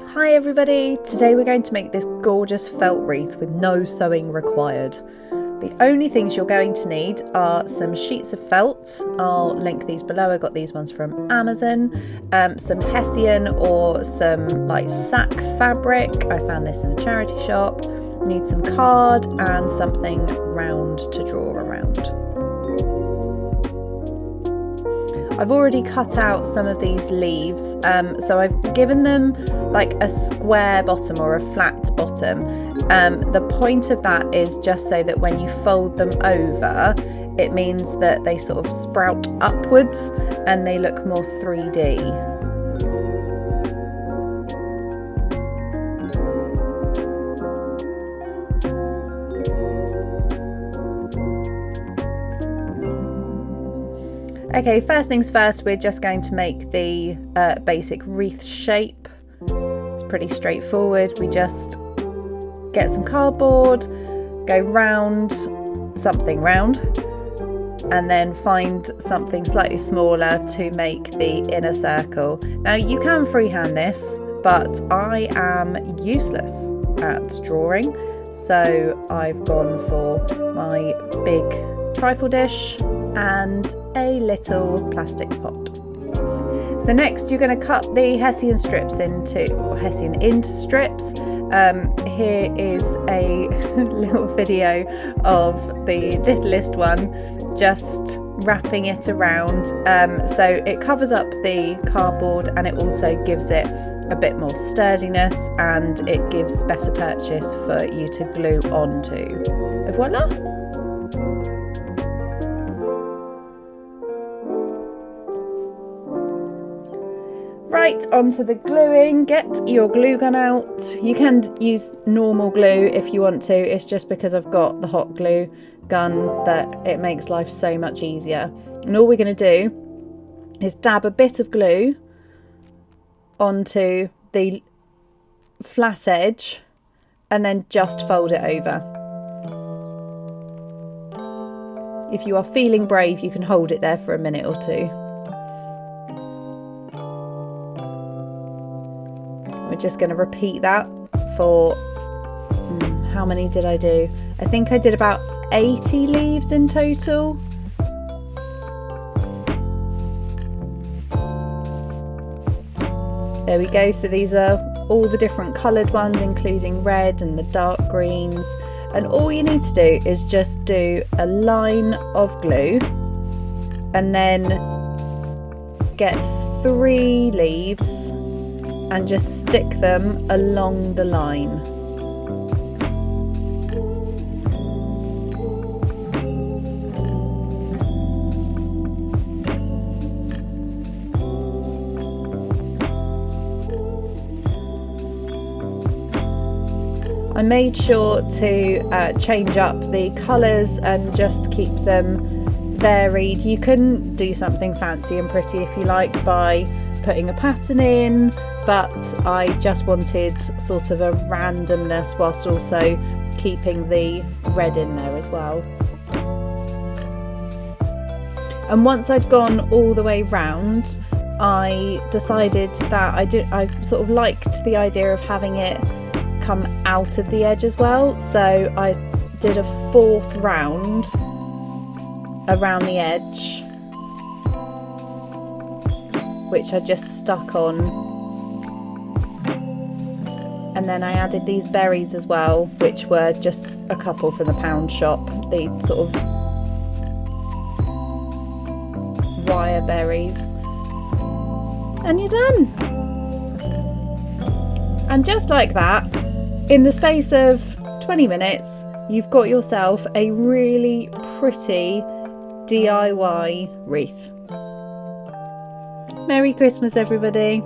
Hi everybody, today we're going to make this gorgeous felt wreath with no sewing required. The only things you're going to need are some sheets of felt. I'll link these below. I got these ones from Amazon. Some hessian or some like sack fabric. I found this in a charity shop. Need some card and something round to draw around. I've already cut out some of these leaves, so I've given them like a square bottom or a flat bottom. The point of that is just so that when you fold them over, it means that they sort of sprout upwards and they look more 3D. Okay, first things first, we're just going to make the basic wreath shape. It's pretty straightforward. We just get some cardboard, go round something round, and then find something slightly smaller to make the inner circle. Now you can freehand this, but I am useless at drawing, so I've gone for my big trifle dish and a little plastic pot. So next you're going to cut the hessian into strips. Here is a little video of the littlest one, just wrapping it around, so it covers up the cardboard and it also gives it a bit more sturdiness and it gives better purchase for you to glue onto. Et voila! Right, onto the gluing. Get your glue gun out. You can use normal glue if you want to. It's just because I've got the hot glue gun that it makes life so much easier. And all we're going to do is dab a bit of glue onto the flat edge and then just fold it over. If you are feeling brave, you can hold it there for a minute or two. We're just going to repeat that for, how many did I do? I think I did about 80 leaves in total. There we go, so these are all the different coloured ones, including red and the dark greens. And all you need to do is just do a line of glue and then get 3 leaves and just stick them along the line. I made sure to change up the colours and just keep them varied. You can do something fancy and pretty if you like by putting a pattern in, but I just wanted sort of a randomness whilst also keeping the red in there as well. And once I'd gone all the way round, I decided that I sort of liked the idea of having it come out of the edge as well, so I did a 4th round around the edge, which I just stuck on, and then I added these berries as well, which were just a couple from the pound shop, the sort of wire berries, and you're done. And just like that, in the space of 20 minutes, you've got yourself a really pretty DIY wreath. Merry Christmas, everybody.